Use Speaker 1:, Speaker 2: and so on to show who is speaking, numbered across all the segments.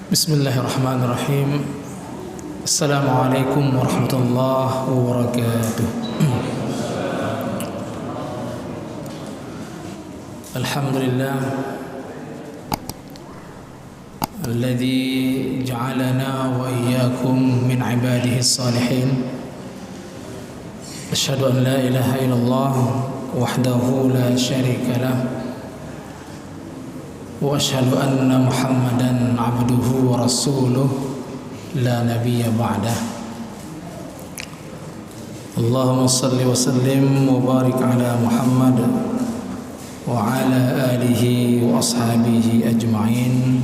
Speaker 1: Bismillahirrahmanirrahim. Assalamualaikum warahmatullahi wabarakatuh. Alhamdulillah alladzi ja'alana wa iyyakum min ibadihi as-salihin. Asyhadu an la ilaha illallah wahdahu la syarika lah. Wa asyhadu anna Muhammadan abduhu wa rasuluh la nabiyya ba'dah. Allahumma salli wa sallim wa barik ala Muhammad wa ala alihi wa ashabihi ajma'in.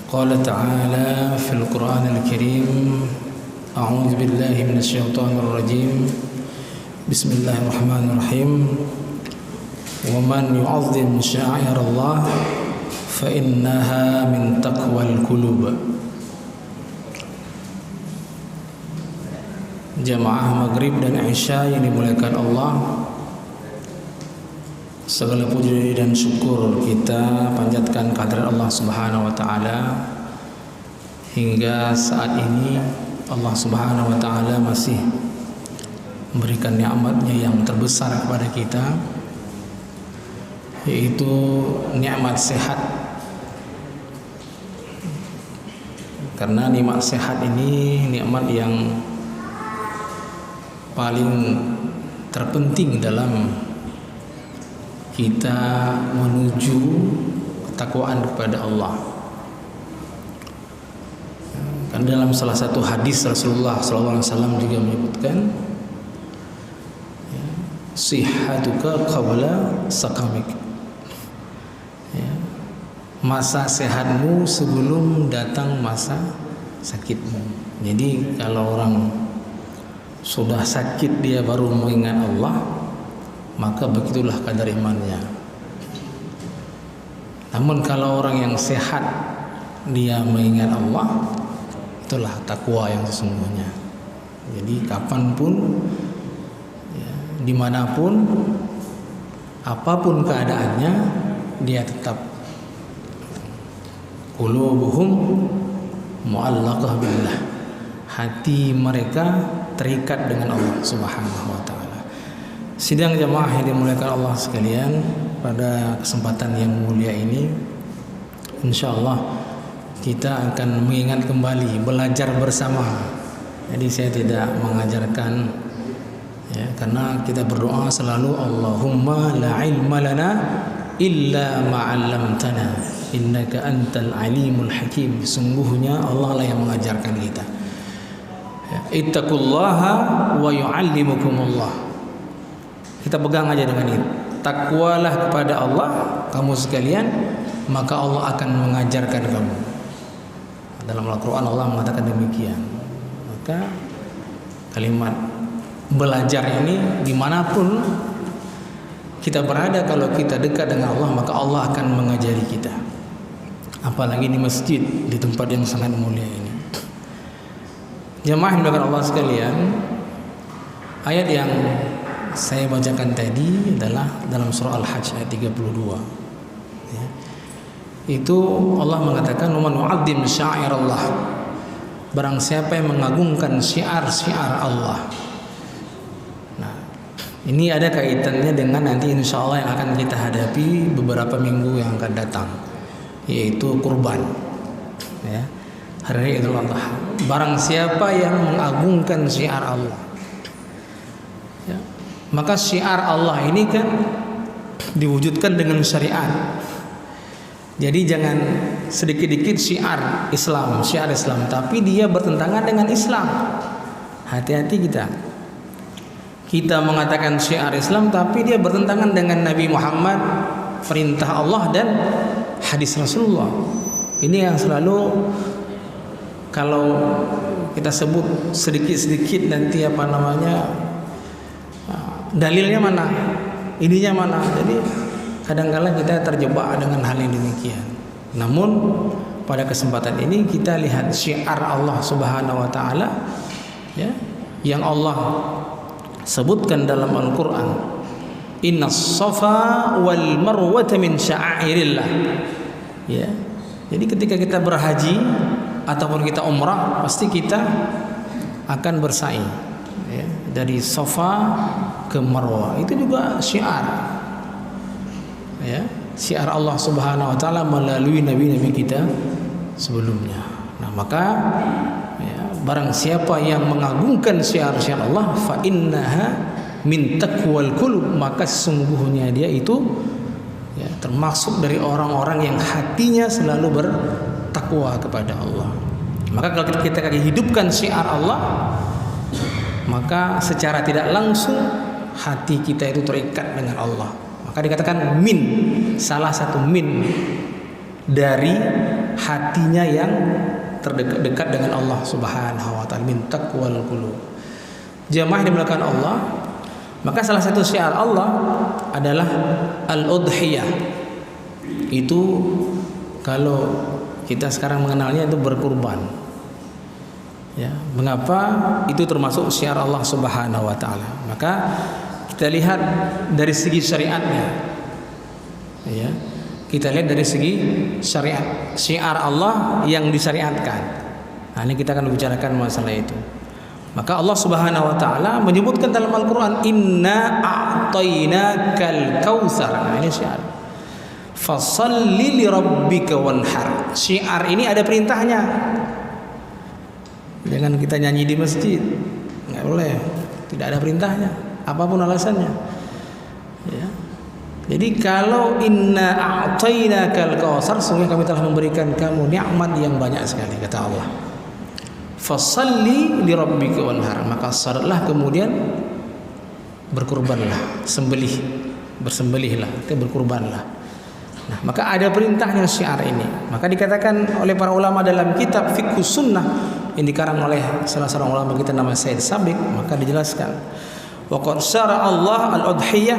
Speaker 1: Qala ta'ala fil Qur'anil Karim, a'udzu billahi minasy syaithanir rajim. Bismillahirrahmanirrahim. Wa man yu'azzim sya'airallah fa innaha min taqwal qulub. Jamaah maghrib dan isya yang dimuliakan Allah, segala puji dan syukur kita panjatkan kehadirat Allah Subhanahu wa taala. Hingga saat ini Allah Subhanahu wa taala masih memberikan nikmat-Nya yang terbesar kepada kita, yaitu nikmat sehat. Karena nikmat sehat ini nikmat yang paling terpenting dalam kita menuju ketakwaan kepada Allah. Karena dalam salah satu hadis Rasulullah SAW juga menyebutkan, sihhatuka qabla sakamik, masa sehatmu sebelum datang masa sakitmu. Jadi kalau orang sudah sakit dia baru mengingat Allah, maka begitulah kadar imannya. Namun kalau orang yang sehat dia mengingat Allah, itulah takwa yang sesungguhnya. Jadi kapanpun, dimanapun, apapun keadaannya, dia tetap qulubuhum mu'allaqah billah, hati mereka terikat dengan Allah Subhanahu wa taala. Sidang jamaah yang dimuliakan Allah sekalian, pada kesempatan yang mulia ini insyaallah kita akan mengingat kembali, belajar bersama. Jadi saya tidak mengajarkan, karena kita berdoa selalu Allahumma la ilma lana illa ma 'allamtana innaka antal alimul hakim. Sungguhnya Allah lah yang mengajarkan kita. Ittaqullaha wa yu'allimukumullah. Kita pegang aja dengan itu. Takwalah kepada Allah kamu sekalian, maka Allah akan mengajarkan kamu. Dalam Al-Quran Allah mengatakan demikian. Maka kalimat belajar ini dimanapun kita berada, kalau kita dekat dengan Allah, maka Allah akan mengajari kita. Apalagi di masjid, di tempat yang sangat mulia ini. Jemaah yang dimuliakan Allah sekalian, ayat yang saya bacakan tadi adalah dalam surah Al-Hajj ayat 32. Itu Allah mengatakan, "Man yu'azzim sya'airallah." Barang siapa yang mengagungkan syiar-syiar Allah. Nah, ini ada kaitannya dengan nanti insyaallah yang akan kita hadapi beberapa minggu yang akan datang, yaitu kurban. Hari Idul Adha. Barang siapa yang mengagungkan syiar Allah, maka syiar Allah ini kan diwujudkan dengan syariat. Jadi jangan sedikit-dikit syiar Islam, tapi dia bertentangan dengan Islam. Hati-hati kita. Kita mengatakan syiar Islam tapi dia bertentangan dengan Nabi Muhammad, perintah Allah dan hadis Rasulullah. Ini yang selalu kalau kita sebut sedikit-sedikit nanti dalilnya mana, ininya mana. Jadi kadang-kala kita terjebak dengan hal yang demikian. Namun pada kesempatan ini kita lihat syiar Allah Subhanahu wa taala, yang Allah sebutkan dalam Al-Qur'an. Innas safa wal marwata min sya'airillah. Jadi ketika kita berhaji ataupun kita umrah, pasti kita akan bersa'i, ya, dari Safa ke Marwah. Itu juga syiar, ya, syiar Allah Subhanahu wa taala melalui nabi-nabi kita sebelumnya. Nah, maka ya, barang siapa yang mengagungkan syiar-syiar Allah, fa innaha min taqwal qulub, maka sesungguhnya dia itu ya, termasuk dari orang-orang yang hatinya selalu bertakwa kepada Allah. Maka kalau kita hidupkan syiar Allah, maka secara tidak langsung hati kita itu terikat dengan Allah. Maka dikatakan min, salah satu min dari hatinya yang terdekat dengan Allah Subhanahu wa taala, min taqwal qulub. Jamaah yang dimuliakan Allah, maka salah satu syiar Allah adalah al-udhiyah. Itu kalau kita sekarang mengenalnya itu berkurban. Ya, mengapa itu termasuk syiar Allah Subhanahu wa taala? Maka kita lihat dari segi syariatnya. Ya. Kita lihat dari segi syariat, syiar Allah yang disyariatkan. Nah, ini kita akan bicarakan masalah itu. Maka Allah Subhanahu wa taala menyebutkan dalam Al-Qur'an, inna a'tainakal kautsar. Nah, ini syiar. Fashalli li rabbika wanhar. Syiar ini ada perintahnya. Jangan kita nyanyi di masjid, nggak boleh. Tidak ada perintahnya, apapun alasannya. Ya. Jadi kalau inna a'tainakal kautsar, sungguh kami telah memberikan kamu nikmat yang banyak sekali, kata Allah. Fashalli li rabbika wanhar, maka salatlah kemudian berkurbanlah, bersembelihlah, itu berkurbanlah. Nah, maka ada perintahnya syiar ini. Maka dikatakan oleh para ulama dalam kitab Fiqhus Sunnah yang dikarang oleh salah seorang ulama kita nama Said Sabiq, maka dijelaskan wa qad syara Allah al-udhiyah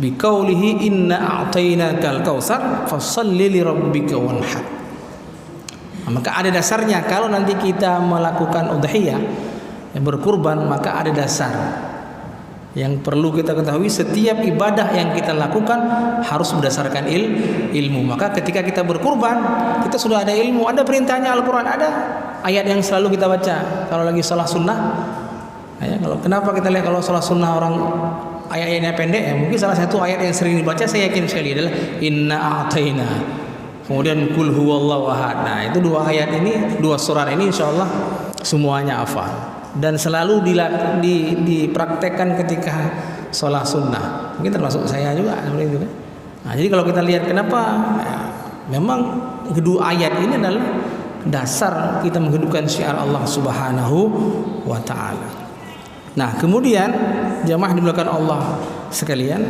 Speaker 1: bi qawlihi inna a'tainakal kautsar fashalli li rabbika wanhar. Nah, maka ada dasarnya kalau nanti kita melakukan udhiyah, yang berkurban, maka ada dasar yang perlu kita ketahui. Setiap ibadah yang kita lakukan harus berdasarkan ilmu. Maka ketika kita berkurban, kita sudah ada ilmu, ada perintahnya. Al-Quran ada ayat yang selalu kita baca kalau lagi sholat sunnah. Ya, kalau kenapa kita lihat kalau sholat sunnah orang ayat-ayatnya pendek, ya mungkin salah satu ayat yang sering dibaca saya yakin sekali adalah inna a'taina, kemudian qul huwallahu ahad. Nah, itu dua ayat ini, dua surat ini insyaallah semuanya hafal dan selalu dipraktekkan ketika sholat sunnah. Mungkin termasuk saya juga seperti itu. Nah, jadi kalau kita lihat kenapa, ya, memang kedua ayat ini adalah dasar kita menghidupkan syiar Allah Subhanahu wa taala. Nah, kemudian jamaah dimuliakan Allah sekalian,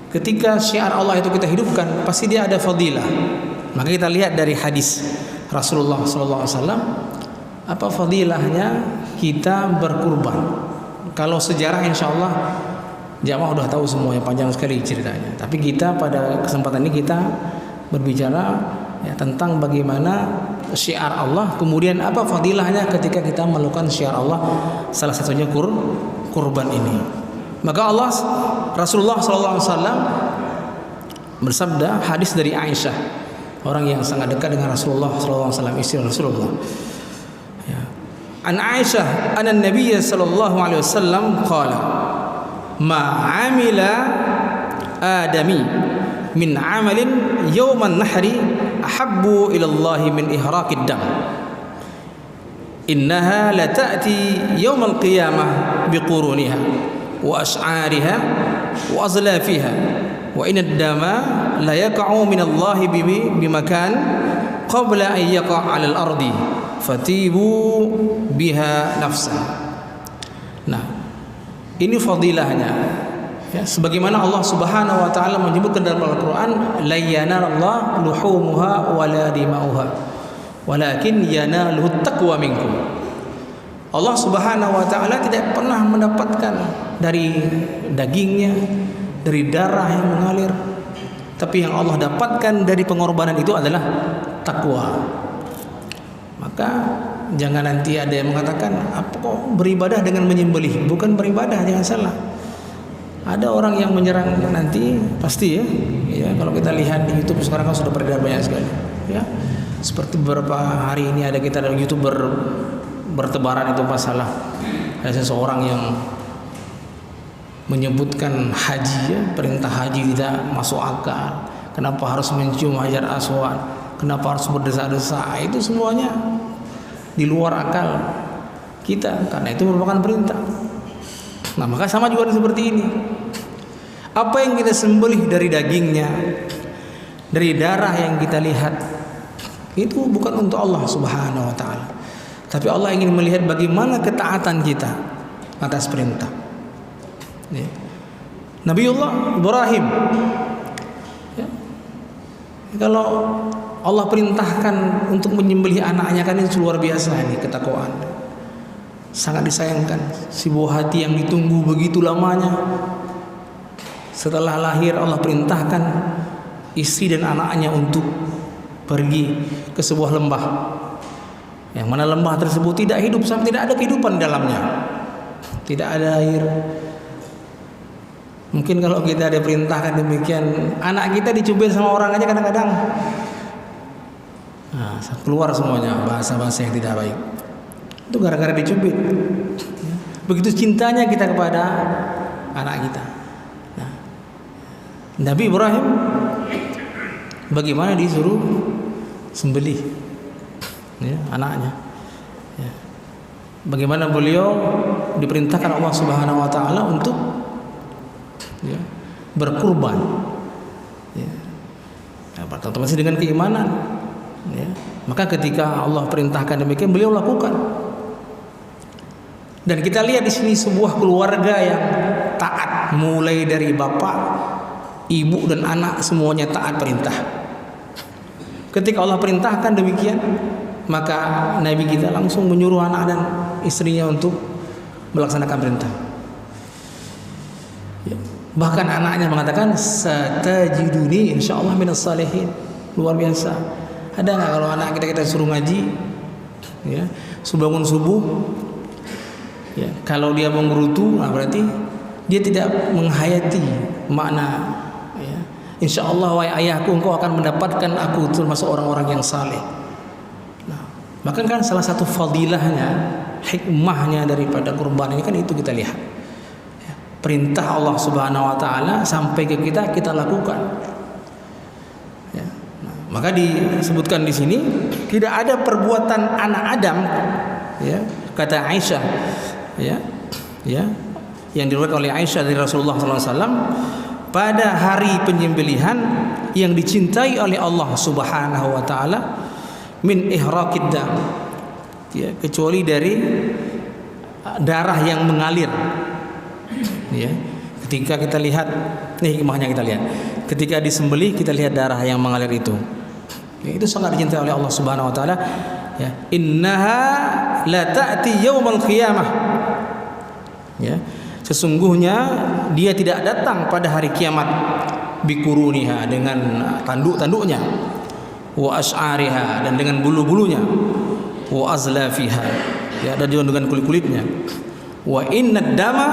Speaker 1: ketika syiar Allah itu kita hidupkan, pasti dia ada fadilah. Maka kita lihat dari hadis Rasulullah SAW, apa fadilahnya kita berkurban. Kalau sejarah insya Allah jamaah udah tahu semuanya, panjang sekali ceritanya. Tapi kita pada kesempatan ini kita berbicara ya, tentang bagaimana syiar Allah, kemudian apa fadilahnya ketika kita melakukan syiar Allah, salah satunya kurban ini. Maka Allah Rasulullah SAW bersabda, hadis dari Aisyah, orang yang sangat dekat dengan Rasulullah SAW, istri Rasulullah. An Aisyah anna Nabiy sallallahu alaihi wasallam qala ma amila adami min amalin yawman nahri ahabbu ila Allah min ihraqid dam innaha la ta'ti yawm al-qiyamah biquruniha wa ash'ariha wa azlafiha wa inna ad-dama la yaqa'u min Allah bimakan qabla an yaqa' 'ala al-ardi fatibu biha nafsa. Nah, ini fadilahnya ya, sebagaimana Allah Subhanahu wa taala menyebutkan dalam Al-Qur'an, la yanallahu luhumuha wala dima'uha walakin yanaluhu taqwa minkum. Allah Subhanahu wa taala tidak pernah mendapatkan dari dagingnya, dari darah yang mengalir, tapi yang Allah dapatkan dari pengorbanan itu adalah takwa. Maka jangan nanti ada yang mengatakan, apa kok beribadah dengan menyembelih? Bukan beribadah, jangan salah. Ada orang yang menyerang nanti pasti ya. Ya, kalau kita lihat di YouTube sekarang kan sudah beredar banyak sekali. Ya, seperti beberapa hari ini ada kita dari YouTube bertebaran itu masalah ada seseorang yang menyebutkan haji ya, perintah haji tidak masuk akal. Kenapa harus mencium hajar aswad? Kenapa harus berdesak-desak? Itu semuanya di luar akal kita, karena itu merupakan perintah. Nah, maka sama juga seperti ini. Apa yang kita sembelih dari dagingnya, dari darah yang kita lihat, itu bukan untuk Allah Subhanahu wa taala. Tapi Allah ingin melihat bagaimana ketaatan kita atas perintah. Ya. Nabiullah Ibrahim, ya. Kalau Allah perintahkan untuk menyembelih anaknya, kan itu luar biasa ini ketakwaan. Sangat disayangkan si buah hati yang ditunggu begitu lamanya. Setelah lahir Allah perintahkan istri dan anaknya untuk pergi ke sebuah lembah, yang mana lembah tersebut tidak hidup, sampai tidak ada kehidupan di dalamnya, tidak ada air. Mungkin kalau kita ada perintahkan demikian, anak kita dicubit sama orang aja kadang-kadang keluar semuanya bahasa-bahasa yang tidak baik. Itu gara-gara dicubit. Begitu cintanya kita kepada anak kita. Nah, Nabi Ibrahim bagaimana disuruh sembelih ya, anaknya. Ya. Bagaimana beliau diperintahkan Allah Subhanahu wa taala untuk ya, berkurban. Ya. Otomatis dengan keimanan. Ya. Maka ketika Allah perintahkan demikian, beliau lakukan. Dan kita lihat di sini sebuah keluarga yang taat, mulai dari bapak, ibu dan anak semuanya taat perintah. Ketika Allah perintahkan demikian, maka Nabi kita langsung menyuruh anak dan istrinya untuk melaksanakan perintah. Ya. Bahkan anaknya mengatakan satajiduni insyaallah minas salihin. Luar biasa. Ada nggak kalau anak kita suruh ngaji, ya, bangun subuh, ya, kalau dia menggerutu, nah berarti dia tidak menghayati makna. Ya. Insya Allah wahai ayahku, engkau akan mendapatkan aku termasuk orang-orang yang saleh. Nah, maka kan salah satu fadilahnya, hikmahnya daripada kurban ini kan itu kita lihat. Ya. Perintah Allah Subhanahu wa taala sampai ke kita lakukan. Ya. Nah, maka disebutkan di sini tidak ada perbuatan anak Adam, ya, kata Aisyah, ya, yang diriwayatkan oleh Aisyah dari Rasulullah SAW, pada hari penyembelihan yang dicintai oleh Allah Subhanahu wa taala min ihraqid dam, ya, kecuali dari darah yang mengalir. Ya, ketika kita lihat, nih hikmahnya kita lihat, ketika disembelih kita lihat darah yang mengalir itu. Ya, itu sangat dicintai oleh Allah Subhanahu wa taala. Ya, innaha la ta'ti yaumal qiyamah. Ya, sesungguhnya dia tidak datang pada hari kiamat bikuruniha, dengan tanduk-tanduknya, wa as'ariha, dan dengan bulu-bulunya, wa azlafiha, ya, dan juga dengan kulit-kulitnya, wa innad dama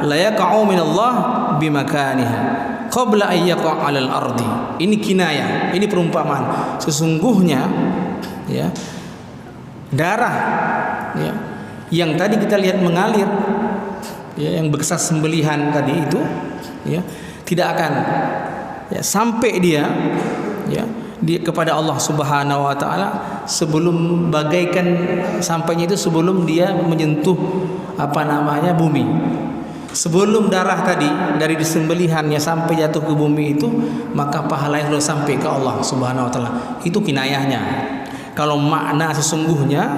Speaker 1: la yaqa'u min Allah bimakaniha qabla an yaqa' 'alal ardi. Ini kinayah, ini perumpamaan. Sesungguhnya, ya, darah, ya, yang tadi kita lihat mengalir, ya, yang bekas sembelihan tadi itu, ya, tidak akan, ya, sampai dia, ya, kepada Allah Subhanahu wa taala sebelum bagaikan sampainya itu sebelum dia menyentuh bumi. Sebelum darah tadi dari disembelihannya sampai jatuh ke bumi itu, maka pahalanya sudah sampai ke Allah Subhanahu wa taala. Itu kinayahnya. Kalau makna sesungguhnya,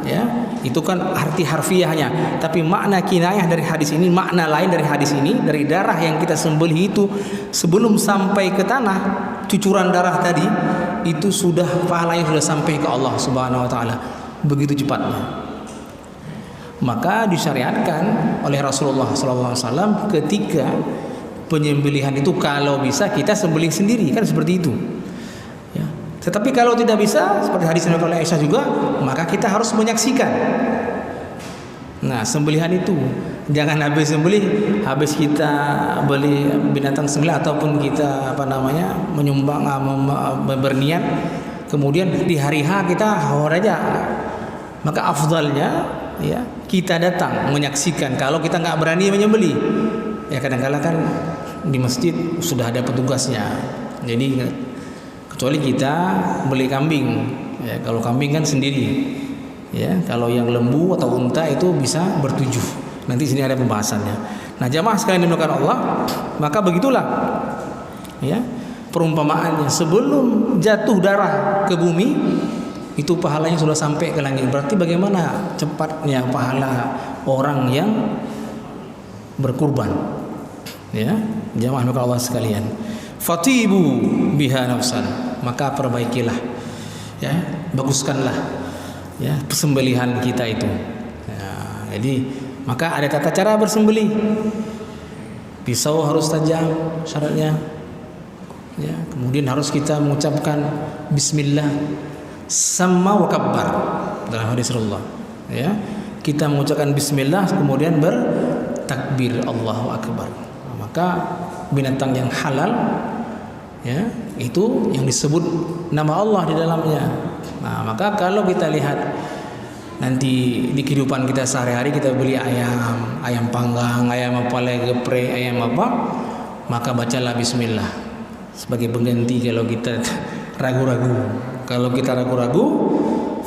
Speaker 1: ya, itu kan arti harfiahnya. Tapi makna kinayah dari hadis ini, makna lain dari hadis ini, dari darah yang kita sembelih itu sebelum sampai ke tanah, cucuran darah tadi itu sudah pahalanya sudah sampai ke Allah Subhanahu wa taala begitu cepatnya. Maka disyariatkan oleh Rasulullah SAW ketika penyembelihan itu kalau bisa kita sembelih sendiri, kan seperti itu. Ya. Tetapi kalau tidak bisa, seperti hadis yang oleh Aisyah juga, maka kita harus menyaksikan. Nah, sembelihan itu jangan habis sembelih, habis kita beli binatang sembelih ataupun kita menyumbang, berniat, kemudian di hari H kita hawar aja. Maka afdalnya ya kita datang menyaksikan. Kalau kita nggak berani menyembelih, ya kadang-kala kan di masjid sudah ada petugasnya. Jadi kecuali kita beli kambing, ya kalau kambing kan sendiri. Ya, kalau yang lembu atau unta itu bisa bertujuh. Nanti sini ada pembahasannya. Nah, jamaah sekalian dimuliakan Allah, maka begitulah ya perumpamaannya. Sebelum jatuh darah ke bumi, itu pahalanya sudah sampai ke langit. Berarti bagaimana cepatnya pahala orang yang berkurban. Ya, jamaah dimuliakan Allah sekalian. Fatibu biha nafsan, maka perbaikilah. Ya, baguskanlah ya persembelihan kita itu. Ya, jadi maka ada tata cara bersembelih. Pisau harus tajam syaratnya. Ya, kemudian harus kita mengucapkan bismillah sama wa kabbar dalam hadis Rasulullah. Ya, kita mengucapkan bismillah kemudian bertakbir Allahu akbar. Maka binatang yang halal ya itu yang disebut nama Allah di dalamnya. Nah, maka kalau kita lihat nanti di kehidupan kita sehari-hari, kita beli ayam panggang, ayam apa lagi, geprek, ayam apa, maka bacalah bismillah sebagai pengganti kalau kita ragu-ragu. Kalau kita ragu-ragu,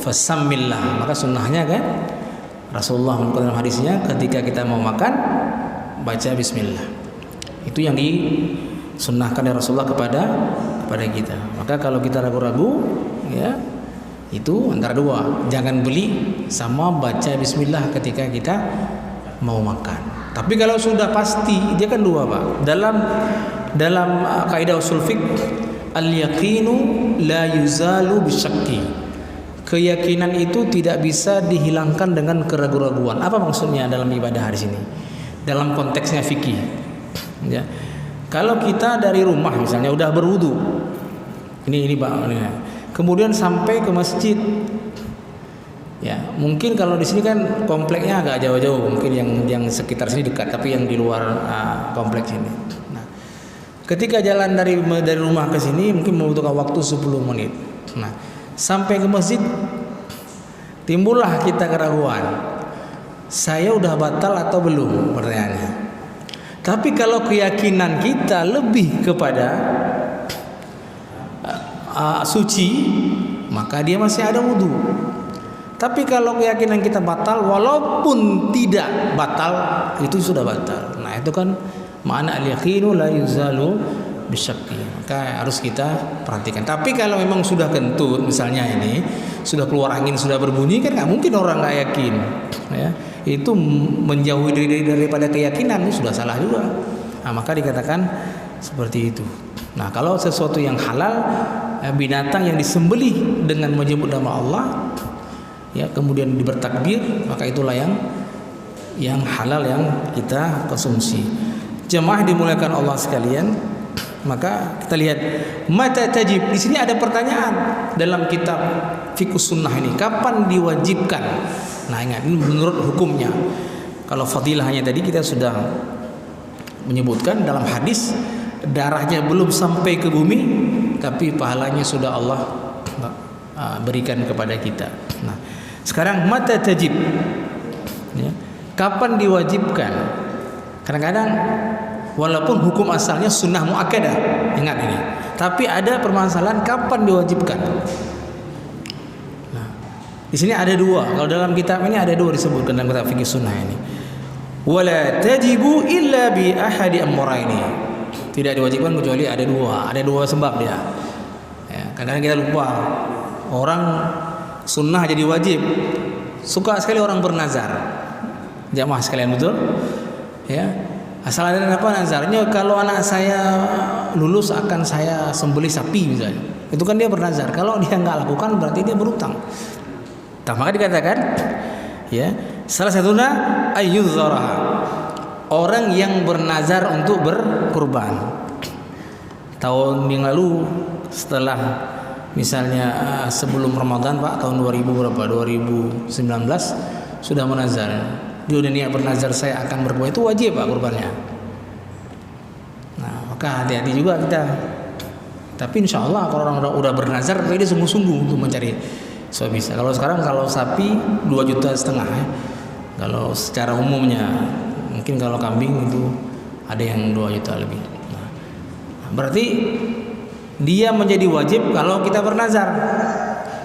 Speaker 1: fasammillah, maka sunnahnya kan Rasulullah dalam hadisnya ketika kita mau makan baca bismillah. Itu yang disunnahkan oleh Rasulullah kepada kita. Maka kalau kita ragu-ragu ya itu antara dua, jangan beli sama baca bismillah ketika kita mau makan. Tapi kalau sudah pasti, dia kan dua Pak. Dalam kaidah usul fiqh, al-yaqinu la yuzalu bisyakki. Keyakinan itu tidak bisa dihilangkan dengan keraguan-raguan. Apa maksudnya dalam ibadah hari sini? Dalam konteksnya fikih. Ya. Kalau kita dari rumah misalnya udah berwudu. Ini Pak. Kemudian sampai ke masjid, ya mungkin kalau di sini kan kompleknya agak jauh-jauh, mungkin yang sekitar sini dekat, tapi yang di luar kompleks ini. Nah, ketika jalan dari rumah ke sini mungkin membutuhkan waktu 10 menit. Nah, sampai ke masjid timbullah kita keraguan, saya udah batal atau belum pertanyaannya. Tapi kalau keyakinan kita lebih kepada suci, maka dia masih ada wudu. Tapi kalau keyakinan kita batal, walaupun tidak batal, itu sudah batal. Nah, itu kan makna al-yaqinu la yuzalu bisyakki. Maka harus kita perhatikan. Tapi kalau memang sudah kentut, misalnya ini sudah keluar angin, sudah berbunyi, kan nggak mungkin orang nggak yakin. Ya, itu menjauhi daripada keyakinan, itu sudah salah juga. Nah, maka dikatakan seperti itu. Nah, kalau sesuatu yang halal, binatang yang disembelih dengan menyebut nama Allah, ya kemudian bertakbir, maka itulah yang halal yang kita konsumsi. Jemaah dimuliakan Allah sekalian, maka kita lihat mata tajib. Di sini ada pertanyaan dalam kitab Fiqh Sunnah ini, kapan diwajibkan? Nah, ingat ini menurut hukumnya. Kalau fadilahnya tadi kita sudah menyebutkan dalam hadis, darahnya belum sampai ke bumi, tapi pahalanya sudah Allah berikan kepada kita. Nah, sekarang mata tajib, ya, kapan diwajibkan? Kadang-kadang walaupun hukum asalnya sunnah muakkadah, ingat ini, tapi ada permasalahan kapan diwajibkan. Nah, di sini ada dua. Kalau dalam kitab ini ada dua disebutkan dalam kitab fikih sunnah ini. Wala tajibu illa bi ahadi amraini. Tidak diwajibkan kecuali ada dua sebab dia. Ya, kadang-kadang kita lupa. Orang sunnah jadi wajib. Suka sekali orang bernazar. Jamaah sekalian, betul? Ya. Asal ada apa nazarnya? Kalau anak saya lulus akan saya sembelih sapi misalnya. Itu kan dia bernazar. Kalau dia nggak lakukan berarti dia berutang. Nah, maka dikatakan, ya, salah satunya ayyudzaraha. Orang yang bernazar untuk berkurban. Tahun yang lalu setelah misalnya sebelum Ramadan Pak, tahun 2000 berapa? 2019 sudah menazar. dia udah niat bernazar saya akan berkurban, itu wajib Pak kurbannya. Nah, maka hati-hati juga kita. Tapi insya Allah kalau orang udah bernazar, dia sungguh-sungguh untuk mencari suami. Kalau sekarang kalau sapi 2,5 juta ya. Kalau secara umumnya, mungkin kalau kambing itu ada yang 2 juta lebih. Nah, berarti dia menjadi wajib kalau kita bernazar.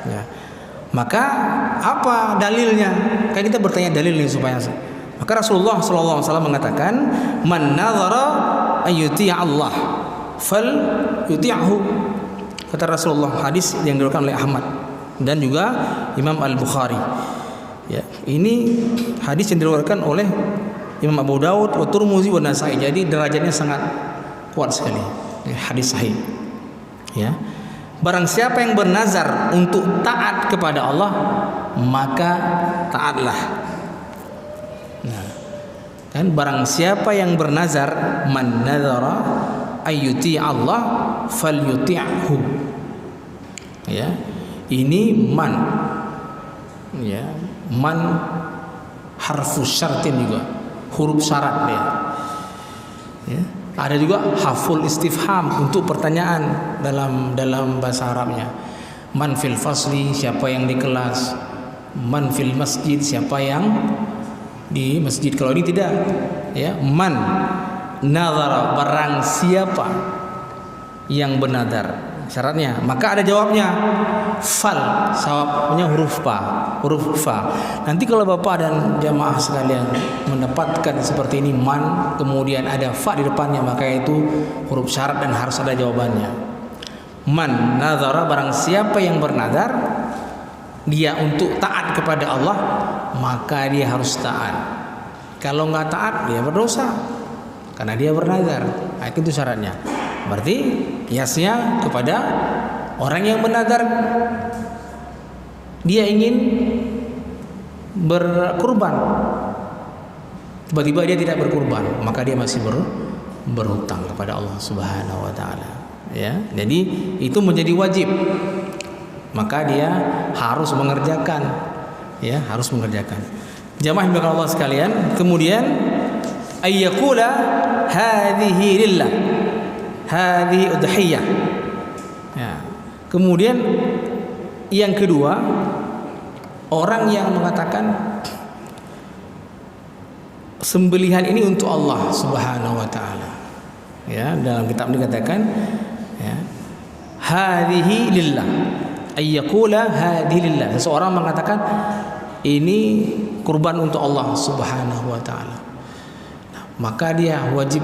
Speaker 1: Ya. Maka apa dalilnya? Kan kita bertanya dalil nih supaya. Maka Rasulullah SAW mengatakan, "Man nazara ayyuti Allah, fal yuti'hu." Kata Rasulullah, hadis yang diriwayatkan oleh Ahmad dan juga Imam Al-Bukhari. Ya, ini hadis yang diriwayatkan oleh Imam Abu Dawud, wa Tirmidzi, wa Nasa'i. Jadi derajatnya sangat kuat sekali. Hadis sahih. Ya. Barang siapa yang bernazar untuk taat kepada Allah, maka taatlah. Nah, kan barang siapa yang bernazar, man nazara ayyuti Allah falyuti'hu. Ya. Ini man. Ya, man harfus syartin juga, huruf syarat dia. Ya. Ada juga haful istifham untuk pertanyaan dalam bahasa Arabnya. Man fil fasli, siapa yang di kelas. Man fil masjid, siapa yang di masjid. Kalau ini tidak, ya, man nazara, barang siapa yang bernazar. Syaratnya, maka ada jawabnya. Fal, jawabnya huruf fa. Nanti kalau Bapak dan jamaah sekalian mendapatkan seperti ini, man kemudian ada fa di depannya, maka itu huruf syarat dan harus ada jawabannya. Man nazara, barang siapa yang bernazar dia untuk taat kepada Allah, maka dia harus taat. Kalau nggak taat, dia berdosa karena dia bernazar. Nah, itu syaratnya. Berarti kiasnya kepada orang yang bernazar, dia ingin berkurban, tiba-tiba dia tidak berkurban, maka dia masih berhutang kepada Allah Subhanahu wa taala. Ya, jadi itu menjadi wajib. Maka dia harus mengerjakan, ya, harus mengerjakan. Jamaah yang Allah sekalian, kemudian ayyaqula hadhihi lillah, hadhihi udhiyah. Ya. Kemudian yang kedua, orang yang mengatakan sembelihan ini untuk Allah Subhanahu wa taala. Ya, dalam kitab dikatakan, ya, hadhihi lillah, ayyaqula hadhihi lillah. Seseorang mengatakan ini kurban untuk Allah Subhanahu wa taala. Nah, maka dia wajib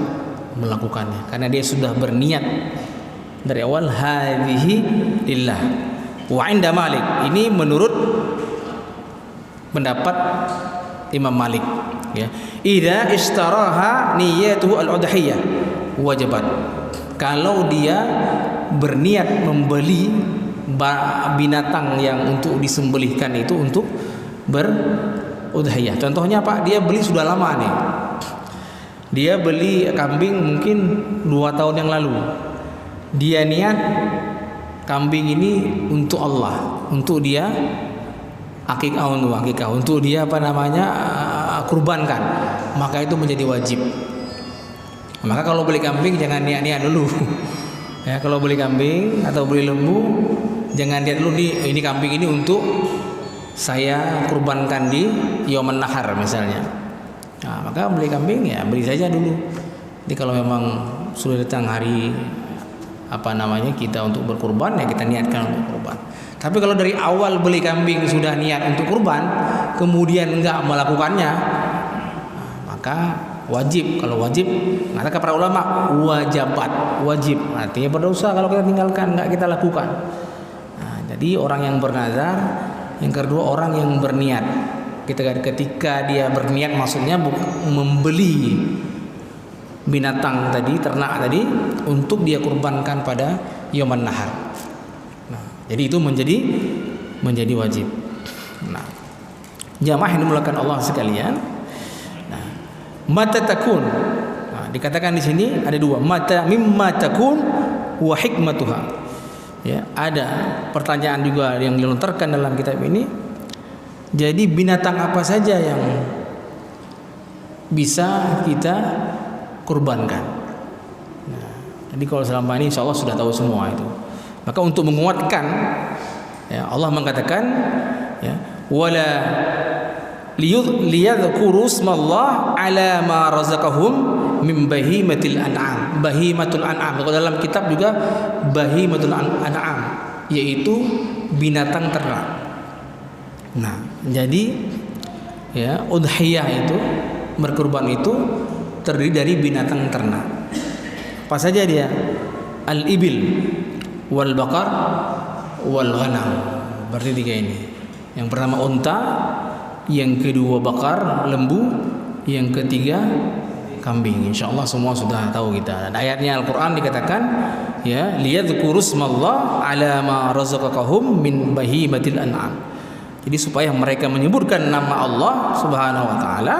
Speaker 1: melakukannya karena dia sudah berniat dari awal hadhihi lillah. Wa inda Malik, ini menurut pendapat Imam Malik, ya. Idza ishtaraha niyyatuhu al-udhiyah wajibat. Kalau dia berniat membeli binatang yang untuk disembelihkan itu untuk berudhiyah. Contohnya Pak, dia beli sudah lama nih. Dia beli kambing mungkin 2 tahun yang lalu. Dia niat kambing ini untuk Allah, untuk dia akikah, untuk dia kurbankan, maka itu menjadi wajib. Maka kalau beli kambing jangan niat-niat dulu. Ya, kalau beli kambing atau beli lembu jangan niat dulu ini kambing ini untuk saya kurbankan di Yaumun Nahar misalnya. Nah, maka beli kambing ya beli saja dulu. Jadi kalau memang sudah datang hari kita untuk berkurban, ya kita niatkan untuk kurban. Tapi kalau dari awal beli kambing sudah niat untuk kurban, kemudian enggak melakukannya, maka wajib. Kalau wajib, kata para ulama wajib, artinya berdosa kalau kita tinggalkan, enggak kita lakukan. Nah, jadi orang yang bernazar, yang kedua orang yang berniat. Ketika dia berniat, maksudnya membeli binatang tadi, ternak tadi, untuk dia kurbankan pada Yaumun Nahar. Nah, jadi itu menjadi wajib. Nah, jamaah yang dimulakan Allah sekalian. Nah, mata takun. Nah, dikatakan di sini ada 2, mata mimma takun wa hikmatuha. Ya, ada pertanyaan juga yang dilontarkan dalam kitab ini. Jadi binatang apa saja yang bisa kita kurbankan. Nah, jadi kalau selama ini insya Allah sudah tahu semua itu. Maka untuk menguatkan, ya, Allah mengatakan, ya, wala liyadhkuru ismallah ala ma razaqahum min bahimatil an'am. Bahimatul an'am. Kalau dalam kitab juga bahimatul an'am, yaitu binatang ternak. Nah, jadi ya, udhiyah itu, berkurban itu terdiri dari binatang ternak. Apa saja dia? Al-ibil wal baqar wal ghanam. Berarti 3 ini. Yang pertama unta, yang kedua bakar, lembu, yang ketiga kambing. Insyaallah semua sudah tahu kita. Dan ayatnya Al-Qur'an dikatakan, ya, liyadhkuru ismallah ala ma razaqahum min bahimatil an'am. Jadi supaya mereka menyebutkan nama Allah Subhanahu wa taala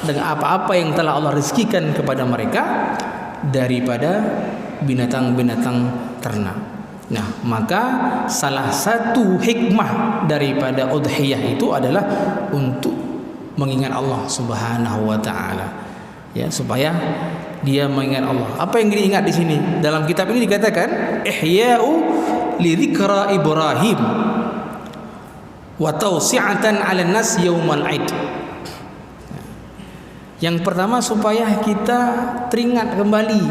Speaker 1: dengan apa-apa yang telah Allah rezekikan kepada mereka daripada binatang-binatang ternak. Nah, maka salah satu hikmah daripada udhiyah itu adalah untuk mengingat Allah Subhanahu wa taala. Ya, supaya dia mengingat Allah. Apa yang diingat di sini? Dalam kitab ini dikatakan ihya'u li dzikra Ibrahim wa tawsi'atan 'alan nas yaumal 'id. Yang pertama supaya kita teringat kembali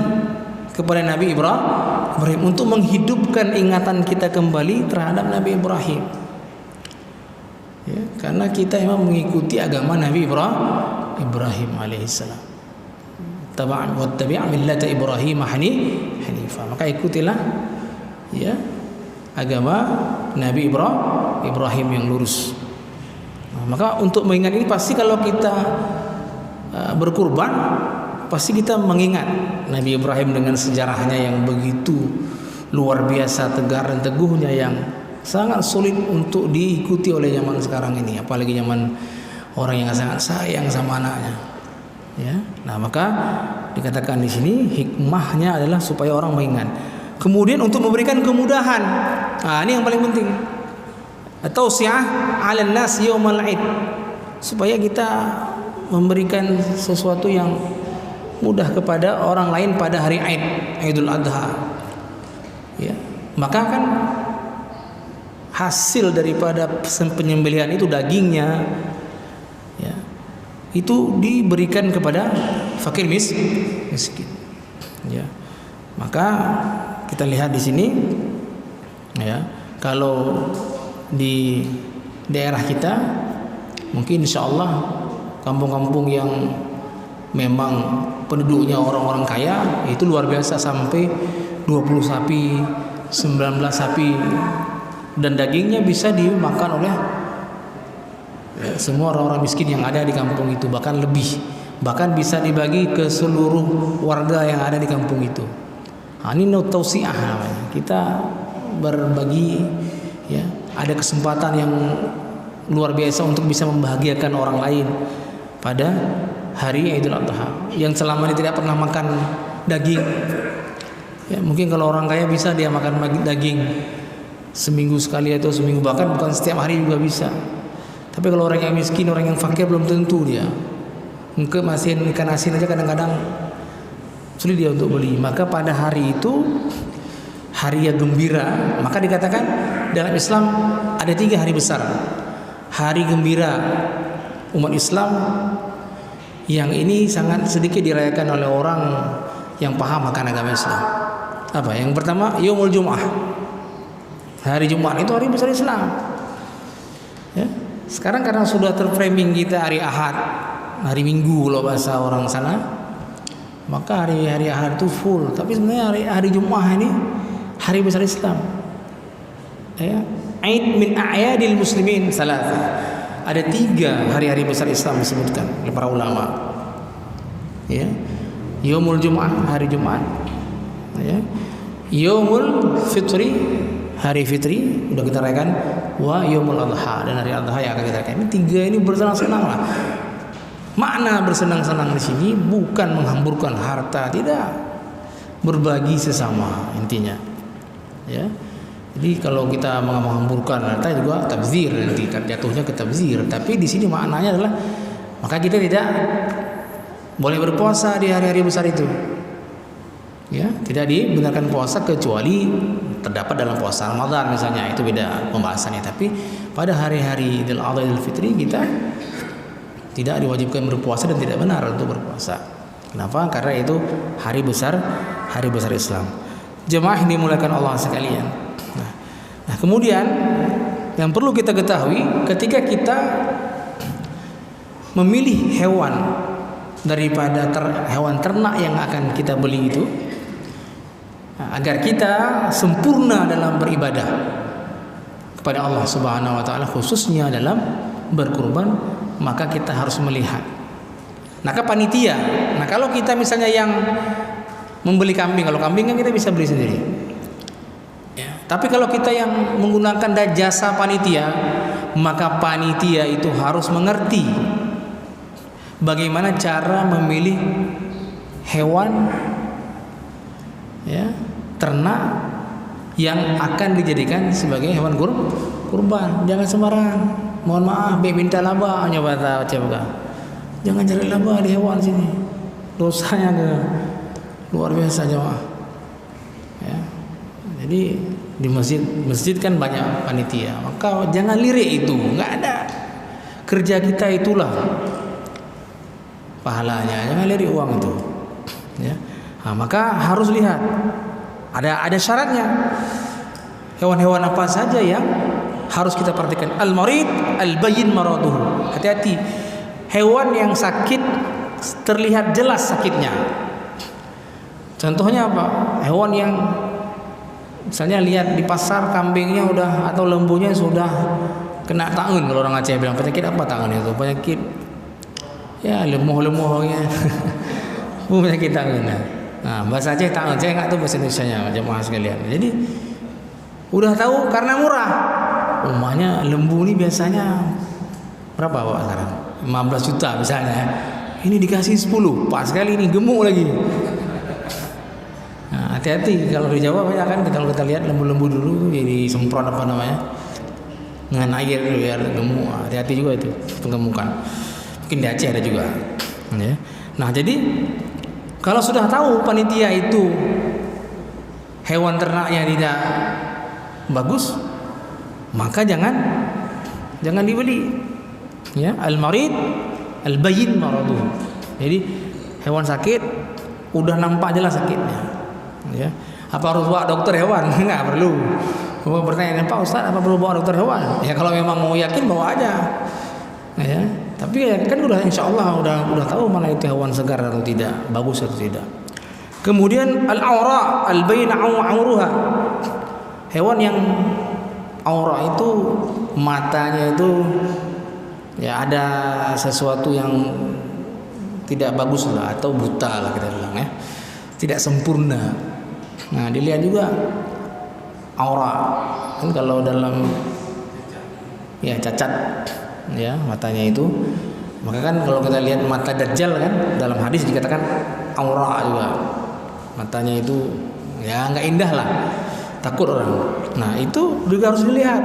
Speaker 1: kepada Nabi Ibrahim, untuk menghidupkan ingatan kita kembali terhadap Nabi Ibrahim. Ya, karena kita memang mengikuti agama Nabi Ibrahim alaihissalam. Wattabi' millata Ibrahim hanifa. Maka ikutilah, ya, agama Nabi Ibrahim yang lurus. Nah, maka untuk mengingat ini pasti kalau kita berkurban, pasti kita mengingat Nabi Ibrahim dengan sejarahnya yang begitu luar biasa, tegar dan teguhnya, yang sangat sulit untuk diikuti oleh zaman sekarang ini, apalagi zaman orang yang sangat sayang sama anaknya. Ya, nah maka dikatakan di sini hikmahnya adalah supaya orang mengingat. Kemudian untuk memberikan kemudahan. Nah, ini yang paling penting. Tausi'ah 'alan nas yaumal 'id. Supaya kita memberikan sesuatu yang mudah kepada orang lain pada hari Aid, Idul Adha. Ya, maka kan hasil daripada penyembelihan itu, dagingnya, ya, itu diberikan kepada fakir miskin. Ya, maka kita lihat di sini, ya, kalau di daerah kita mungkin insya Allah kampung-kampung yang memang penduduknya orang-orang kaya itu luar biasa, sampai 20 sapi, 19 sapi, dan dagingnya bisa dimakan oleh, ya, semua orang-orang miskin yang ada di kampung itu, bahkan lebih, bahkan bisa dibagi ke seluruh warga yang ada di kampung itu. Nah, ini tausiah namanya. Kita berbagi, ya, ada kesempatan yang luar biasa untuk bisa membahagiakan orang lain pada hari Idul Adha yang selama ini tidak pernah makan daging. Ya, mungkin kalau orang kaya bisa dia makan daging seminggu sekali atau seminggu, bahkan bukan setiap hari juga bisa. Tapi kalau orang yang miskin, orang yang fakir, belum tentu dia. Mungkin masih ikan asin aja kadang-kadang sulit dia untuk beli. Maka pada hari itu, hari yang gembira, maka dikatakan dalam Islam ada 3 hari besar. Hari gembira umat Islam yang ini sangat sedikit dirayakan oleh orang yang paham akan agama Islam. Apa? Yang pertama, Yaumul Jum'ah. Hari Jumat itu hari besar Islam. Ya. Sekarang karena sudah terframing kita hari Ahad, hari Minggu kalau bahasa orang sana, maka hari Ahad itu full. Tapi sebenarnya hari Jumat ini hari besar Islam. Ya. Aid min a'yadil muslimin salasa. Ada 3 hari-hari besar Islam disebutkan oleh para ulama. Ya. Yaumul Jum'ah, hari Jumat. Ya. Yaumul Fitri, hari Fitri sudah kita rayakan, wa Yaumul Adha, dan hari Adha yang akan kita rayakan. Ini 3 ini bersenang-senang lah. Makna bersenang-senang di sini bukan menghamburkan harta, tidak. Berbagi sesama intinya. Ya. Jadi kalau kita menghamburkan harta juga tabzir, nanti jatuhnya ke tabzir. Tapi di sini maknanya adalah maka kita tidak boleh berpuasa di hari-hari besar itu. Ya, tidak dibenarkan puasa kecuali terdapat dalam puasa Ramadan misalnya, itu beda pembahasannya. Tapi pada hari-hari Idul Adha, Idul Fitri kita tidak diwajibkan berpuasa dan tidak benar untuk berpuasa. Kenapa? Karena itu hari besar Islam. Jemaah yang dimuliakan Allah sekalian. Nah, kemudian yang perlu kita ketahui ketika kita memilih hewan daripada hewan ternak yang akan kita beli itu, agar kita sempurna dalam beribadah kepada Allah Subhanahu wa taala, khususnya dalam berkurban, maka kita harus melihat. Nah, panitia. Nah, kalau kita misalnya yang membeli kambing, kalau kambing kan kita bisa beli sendiri. Ya, tapi kalau kita yang menggunakan jasa panitia, maka panitia itu harus mengerti bagaimana cara memilih hewan, ya, ternak yang akan dijadikan sebagai hewan kurban. Jangan sembarangan. Mohon maaf, minta laba nyoba coba. Jangan cari laba di hewan sini. Dosanya luar biasa jemaah. Ya. Jadi di masjid kan banyak panitia. Maka jangan lirik itu, enggak ada. Kerja kita itulah pahalanya. Jangan lirik uang itu. Ya. Nah, maka harus lihat. Ada syaratnya. Hewan-hewan apa saja yang harus kita perhatikan? Al-marid, al-bayyin maraduhu. Hati-hati. Hewan yang sakit terlihat jelas sakitnya. Contohnya apa? Hewan yang misalnya lihat di pasar kambingnya udah atau lembunya sudah kena tangan, kalau orang Aceh bilang penyakit apa tangan itu? Penyakit ya lemuh-lemuhnya. Penyakit tangan. Nah, bahasa Aceh tangan, saya nggak tahu bahasa Indonesianya, jemaah sekalian. Jadi udah tahu karena murah. Rumahnya lembu ini biasanya berapa Pak sekarang? 15 juta misalnya. Ini dikasih 10, pas sekali ini gemuk lagi. Nah, hati-hati kalau di Jawa banyak kan, kalau kita lihat lembu-lembu dulu jadi semprot apa namanya dengan air biar gemuk. Hati-hati juga itu penggemukan. Mungkin di Aceh ada juga. Ya. Nah, jadi kalau sudah tahu panitia itu hewan ternaknya tidak bagus, maka jangan dibeli. Ya, al-marid al-bayyin maraduh. Jadi hewan sakit udah nampak jelas sakitnya. Ya. Apa harus bawa dokter hewan? Enggak perlu. Mau bertanya, "Pak Ustaz, apa perlu bawa dokter hewan?" Ya kalau memang mau yakin bawa aja. Ya. Tapi ya kan udah insyaallah udah tahu mana itu hewan segar atau tidak, bagus atau tidak. Kemudian al-aura al-bayin auruha. Hewan yang aura itu matanya itu ya ada sesuatu yang tidak bagus lah atau buta lah kita bilang ya. Tidak sempurna. Nah, dilihat juga aura. Kan kalau dalam ya cacat ya matanya itu, maka kan kalau kita lihat mata Dajjal kan dalam hadis dikatakan aura juga, matanya itu ya nggak indah lah, takut orang. Nah, itu juga harus dilihat,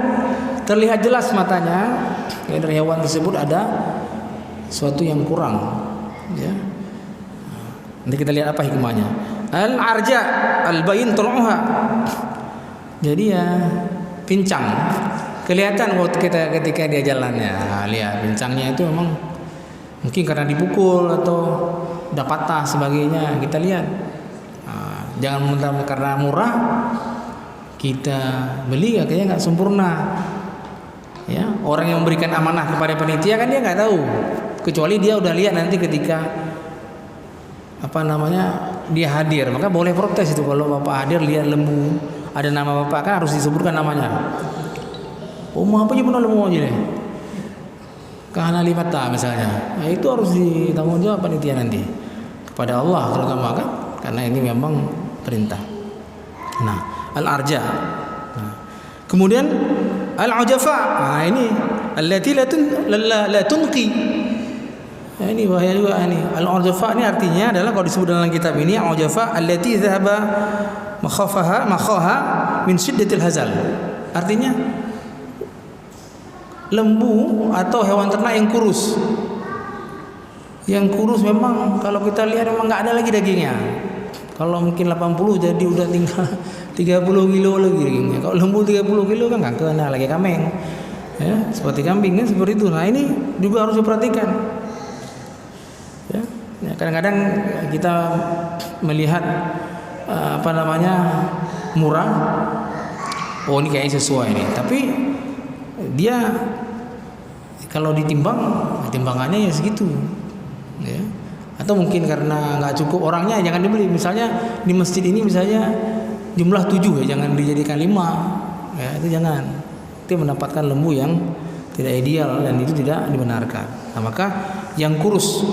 Speaker 1: terlihat jelas matanya ya, dari hewan tersebut ada sesuatu yang kurang ya. Nanti kita lihat apa hikmahnya. Al-arja al-bayin tul'uha. Jadi ya pincang, kelihatan waktu ketika dia jalannya. Nah, lihat pincangnya itu memang mungkin karena dipukul atau udah patah sebagainya, kita lihat. Nah, jangan mentang karena murah kita beli akhirnya nggak sempurna. Ya, orang yang memberikan amanah kepada panitia kan dia nggak tahu, kecuali dia udah lihat nanti ketika dia hadir, maka boleh protes itu kalau bapak hadir lihat lembu ada nama bapak kan harus disebutkan namanya. Mau apa aja pun lembu aja deh. Karena limata misalnya, nah, itu harus ditanggung jawab panitia nanti kepada Allah terutama kan, karena ini memang perintah. Nah, al-arja. Nah, kemudian al-ujafa. Nah, ini allati la tunqi. Nah, ini bahaya juga ini. Al-ujafa ini artinya adalah kalau disebut dalam kitab ini al-ujafa allati dhahaba makhaha min shiddatil hazal. Artinya lembu atau hewan ternak yang kurus. Yang kurus memang kalau kita lihat memang nggak ada lagi dagingnya. Kalau mungkin 80 jadi udah tinggal 30 kilo lagi dagingnya. Kalau lembu 30 kilo kan nggak kena lagi kameng. Ya, seperti kambing kan seperti itu. Nah ini juga harus diperhatikan. Ya, kadang-kadang kita melihat murah. Oh ini kayaknya sesuai nih. Tapi dia kalau ditimbang, timbangannya ya segitu. Ya. Atau mungkin karena nggak cukup orangnya jangan dibeli. Misalnya di masjid ini misalnya jumlah 7 ya jangan dijadikan 5. Ya itu jangan. Itu mendapatkan lembu yang tidak ideal dan itu tidak dibenarkan. Nah, maka yang kurus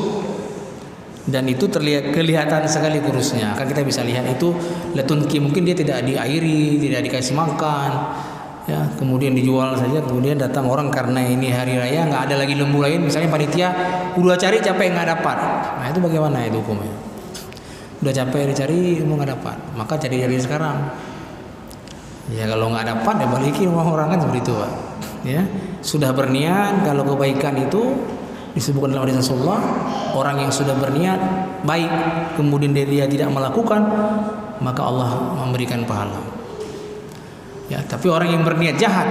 Speaker 1: dan itu kelihatan sekali kurusnya. Kan kita bisa lihat itu letunki, mungkin dia tidak diairi, tidak dikasih makan. Ya, kemudian dijual saja, kemudian datang orang karena ini hari raya nggak ada lagi lembu lain, misalnya panitia udah cari capek nggak dapat. Nah itu bagaimana itu hukumnya? Udah capek dicari lembu nggak dapat, maka cari dari sekarang. Ya kalau nggak dapat ya balikin uang orang kan seperti itu, Pak. Ya sudah berniat kalau kebaikan itu disebutkan dalam hadis Rasulullah, orang yang sudah berniat baik kemudian dia tidak melakukan maka Allah memberikan pahala. Ya, tapi orang yang berniat jahat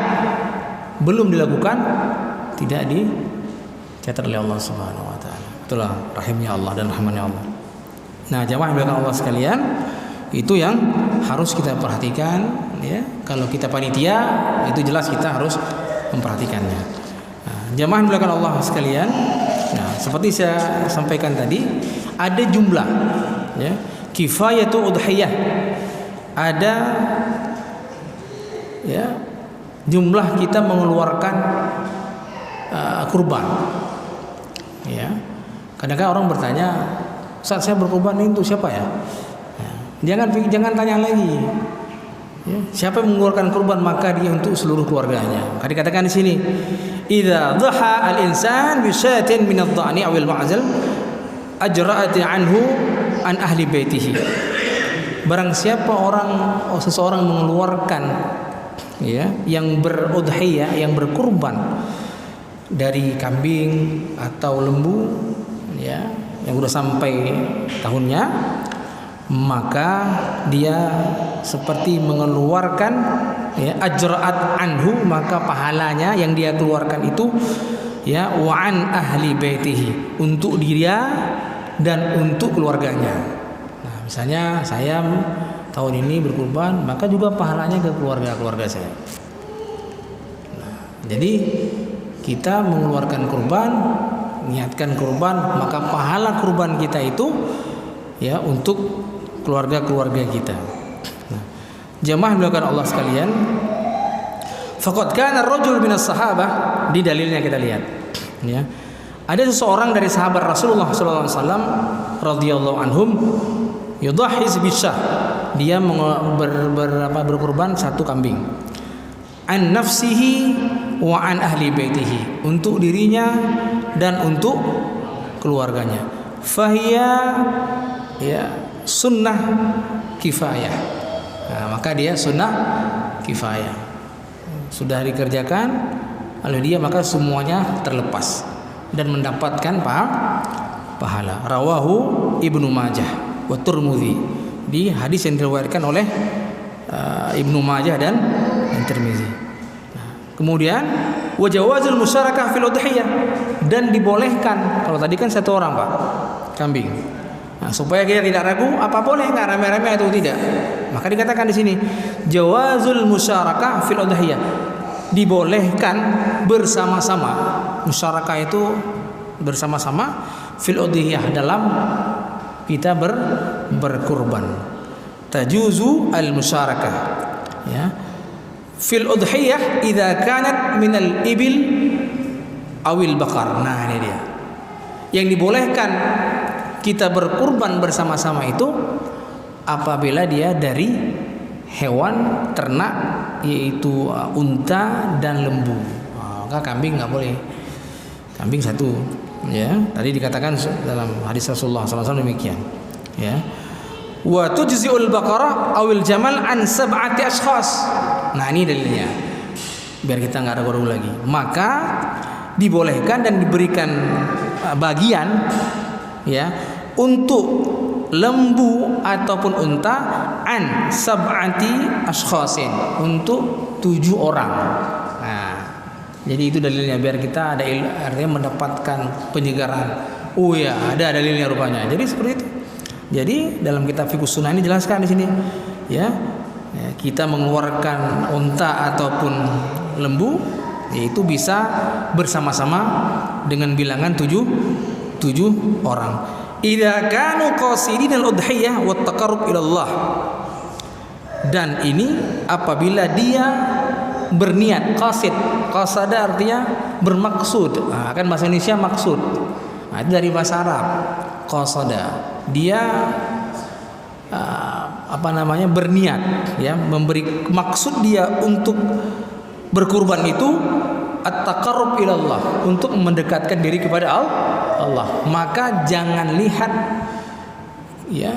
Speaker 1: belum dilakukan tidak dicatat oleh Allah Subhanahu wa taala. Itulah rahimnya Allah dan rahmannya Allah. Nah, jamaah yang dimuliakan Allah sekalian, itu yang harus kita perhatikan ya. Kalau kita panitia, itu jelas kita harus memperhatikannya. Nah, jamaah yang dimuliakan Allah sekalian, nah, seperti saya sampaikan tadi, ada jumlah ya, kifayatu udhiyah. Ada ya jumlah kita mengeluarkan kurban ya. Kadang-kadang orang bertanya, saat saya berkurban ini untuk siapa ya? Jangan tanya lagi ya, siapa yang mengeluarkan kurban maka dia untuk seluruh keluarganya. Maka dikatakan di sini idza dhaha al-insan bi syatin min adh-dha'ni aw al-ma'zal ajra'at anhu an ahli baitihi. Barang siapa seseorang mengeluarkan ya yang berudhiyah, yang berkurban dari kambing atau lembu ya yang sudah sampai tahunnya, maka dia seperti mengeluarkan ya ajra'at anhu, maka pahalanya yang dia keluarkan itu ya wa an ahli baitihi, untuk dia dan untuk keluarganya. Nah, misalnya saya tahun ini berkurban, maka juga pahalanya ke keluarga saya. Nah, jadi kita mengeluarkan kurban, niatkan kurban, maka pahala kurban kita itu ya untuk keluarga kita. Nah, jamaah melakukan Allah sekalian, faqad kana ar-rajul minas sahabah, di dalilnya kita lihat ya. Ada seseorang dari sahabat Rasulullah sallallahu alaihi wasallam radhiyallahu anhum yudahhiz bisyah, dia berkurban satu kambing, an nafsihi wa an ahli baitihi, untuk dirinya dan untuk keluarganya. Fahiya ya sunnah kifayah. Nah, maka dia sunnah kifayah, sudah dikerjakan oleh dia, maka semuanya terlepas dan mendapatkan pahala. Rawahu Ibnu Majah wa Tirmidzi, di hadis yang diriwayatkan oleh Ibnu Majah dan Tirmidzi. Nah, kemudian wa jawazul musyarakah fil udhiyah, dan dibolehkan, kalau tadi kan satu orang Pak kambing. Nah, supaya kita tidak ragu apa boleh nggak rame-rame atau tidak, maka dikatakan di sini jawazul musyarakah fil udhiyah, dibolehkan bersama-sama. Musyarakah itu bersama-sama, fil udhiyah dalam kita berkurban. Tajuzu al musyarakah ya fil udhiyah idza kanat min al ibil awil baqar. Nah ini dia yang dibolehkan kita berkurban bersama-sama itu apabila dia dari hewan ternak, yaitu unta dan lembu. Maka kambing nggak boleh, kambing satu ya. Tadi dikatakan dalam hadis Rasulullah SAW demikian ya. Wa tujzi'ul baqarah awil jamal an sab'ati ashkhas. Nah ini dalilnya, biar kita nggak ragu-ragu lagi. Maka dibolehkan dan diberikan bagian ya, untuk lembu ataupun unta an sab'ati ashkhasin, untuk 7 orang. Nah, jadi itu dalilnya, biar kita ada artinya mendapatkan penyegaran. Oh ya, ada dalilnya rupanya. Jadi seperti itu. Jadi dalam kitab Fiqh Sunnah ini jelaskan di sini, ya, kita mengeluarkan unta ataupun lembu, yaitu bisa bersama-sama dengan bilangan 7 orang. Idza kanu qasidin al-udhiyah wa taqarrub ila Allah. Dan ini apabila dia berniat, qasid. Qasada artinya bermaksud. Nah, kan bahasa Indonesia maksud. Nah, itu dari bahasa Arab. Qasada. Dia berniat, ya, memberi maksud dia untuk berkurban itu at-taqarrub ila Allah, untuk mendekatkan diri kepada Allah. Maka jangan lihat, ya,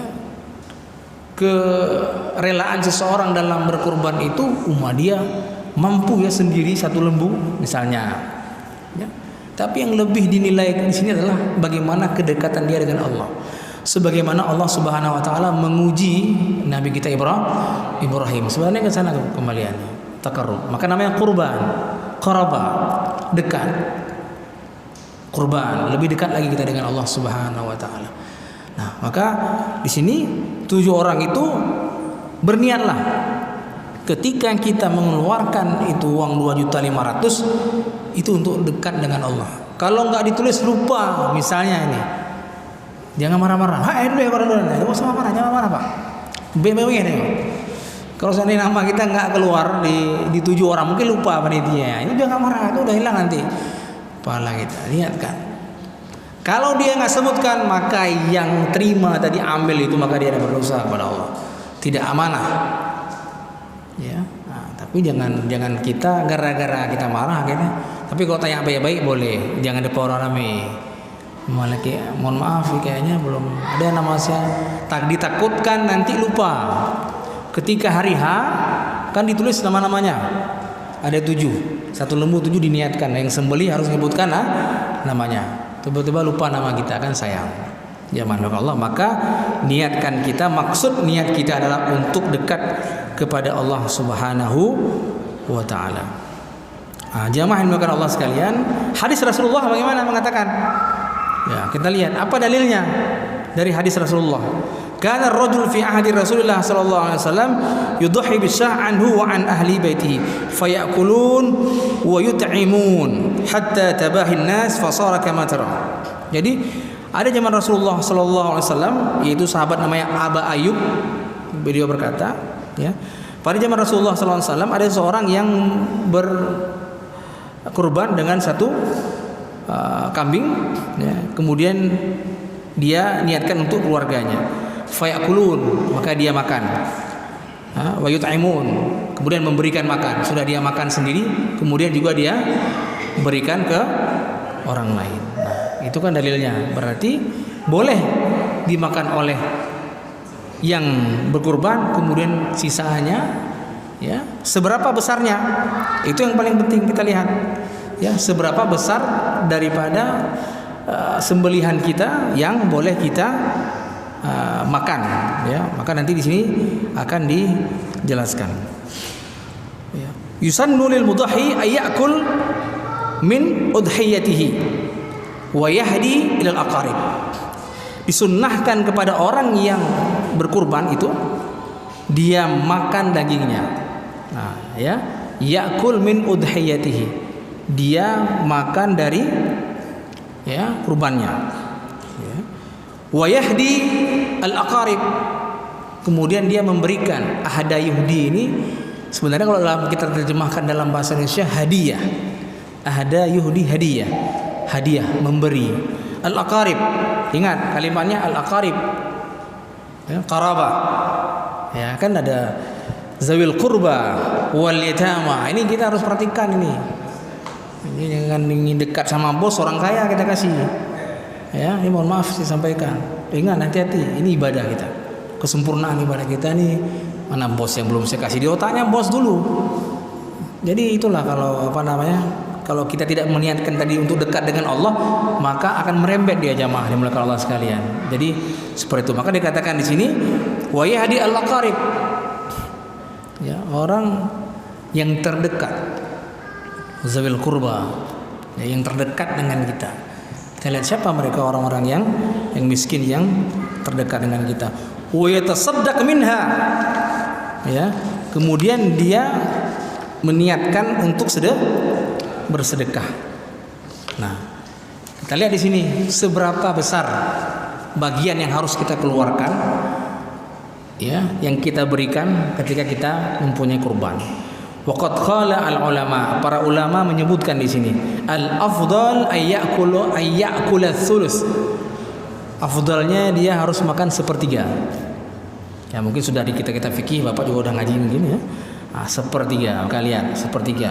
Speaker 1: kerelaan seseorang dalam berkurban itu dia mampu ya sendiri satu lembu misalnya, ya. Tapi yang lebih dinilai di sini adalah bagaimana kedekatan dia dengan Allah. Sebagaimana Allah Subhanahu wa taala menguji Nabi kita Ibrahim. Sebenarnya ke sana kembaliannya, taqarrub. Maka namanya kurban, qaraba, dekat. Kurban, lebih dekat lagi kita dengan Allah Subhanahu wa taala. Nah, maka di sini 7 orang itu berniatlah ketika kita mengeluarkan itu uang 2.500.000 itu untuk dekat dengan Allah. Kalau nggak ditulis lupa misalnya ini, jangan marah-marah. Dulu ya, kalau sama marah, jangan marah Pak. BMW ini. Kalau seandainya nama kita nggak keluar di 7 orang, mungkin lupa panitia. Ini jangan marah, itu udah hilang nanti pahala kita. Lihat kan. Kalau dia nggak sebutkan, maka yang terima tadi ambil itu, maka dia ada berdosa kepada Allah. Tidak amanah. Ya. Nah, tapi jangan kita gara-gara kita marah akhirnya. Tapi kalau tanya baik-baik boleh, jangan depan orang ramai. Malah mohon maaf kayaknya belum ada nama saya. Ditakutkan nanti lupa. Ketika hari H kan ditulis nama-namanya. Ada 7. Satu lembu 7 diniatkan. Yang sembelih harus menyebutkan namanya. Tiba-tiba lupa nama kita, kan sayang. Zaman Allah, maka niatkan kita, maksud niat kita adalah untuk dekat kepada Allah Subhanahu wa taala. Jamaah yang dimuliakan Allah sekalian, hadis Rasulullah bagaimana mengatakan? Ya, kita lihat apa dalilnya dari hadis Rasulullah. Kana ar-rajul fi ahdi Rasulullah sallallahu alaihi wasallam yudhi bisyah anhu wa an ahli baitihi fayakulun wa yut'imun hatta tabahi an-nas fa sara kama tara. Jadi ada zaman Rasulullah sallallahu alaihi wasallam, yaitu sahabat namanya Aba Ayyub, beliau berkata, ya, pada zaman Rasulullah sallallahu alaihi wasallam ada seorang yang berkurban dengan satu kambing, ya, kemudian dia niatkan untuk keluarganya. Fayakulun, maka dia makan. Wa yut'imun, kemudian memberikan makan. Sudah dia makan sendiri, kemudian juga dia berikan ke orang lain. Nah, itu kan dalilnya. Berarti boleh dimakan oleh yang berkurban, kemudian sisanya, ya, seberapa besarnya? Itu yang paling penting kita lihat. Ya, seberapa besar daripada sembelihan kita yang boleh kita makan, ya. Maka nanti di sini akan dijelaskan. Ya. Yusannu lil mudahhi ay ya'kul min udhiyatihi wa yahdi ila al-aqarib. Disunnahkan kepada orang yang berkurban itu dia makan dagingnya. Nah, ya, ya'kul min udhiyatihi. Dia makan dari, ya, kurbannya. Ya. Wa yahdi al-aqarib, kemudian dia memberikan. Ahda Yahudi ini sebenarnya kalau kita terjemahkan dalam bahasa Indonesia hadiah. Ahda Yahudi hadiah, hadiah, memberi. Al-aqarib, ingat kalimatnya al-aqarib, ya, qarabah, ya, kan ada zawil qurba wal yatama. Ini kita harus perhatikan ini. Ini jangan ingin dekat sama bos orang kaya kita kasih. Ya, ini mohon maaf saya sampaikan. Ingat, hati-hati, ini ibadah kita. Kesempurnaan ibadah kita nih, mana bos yang belum saya kasih di otaknya bos dulu. Jadi itulah kalau kalau kita tidak meniatkan tadi untuk dekat dengan Allah, maka akan merembet dia jamaah dimuliakan Allah sekalian. Jadi seperti itu. Maka dikatakan di sini wa yahdi al-aqarib. Ya, orang yang terdekat, zawil qurba, ya, yang terdekat dengan kita. Kita lihat siapa mereka, orang-orang yang miskin yang terdekat dengan kita. Wa yatasaddaq minha. Ya, kemudian dia meniatkan untuk bersedekah. Nah, kita lihat di sini seberapa besar bagian yang harus kita keluarkan, ya, yang kita berikan ketika kita mempunyai kurban. Waqad qala al ulama, para ulama menyebutkan di sini al afdal ayyakula thuluth. Afdalnya dia harus makan sepertiga. Ya, mungkin sudah di kita fikih, Bapak juga udah ngaji mungkin ya. Sepertiga, kalian sepertiga,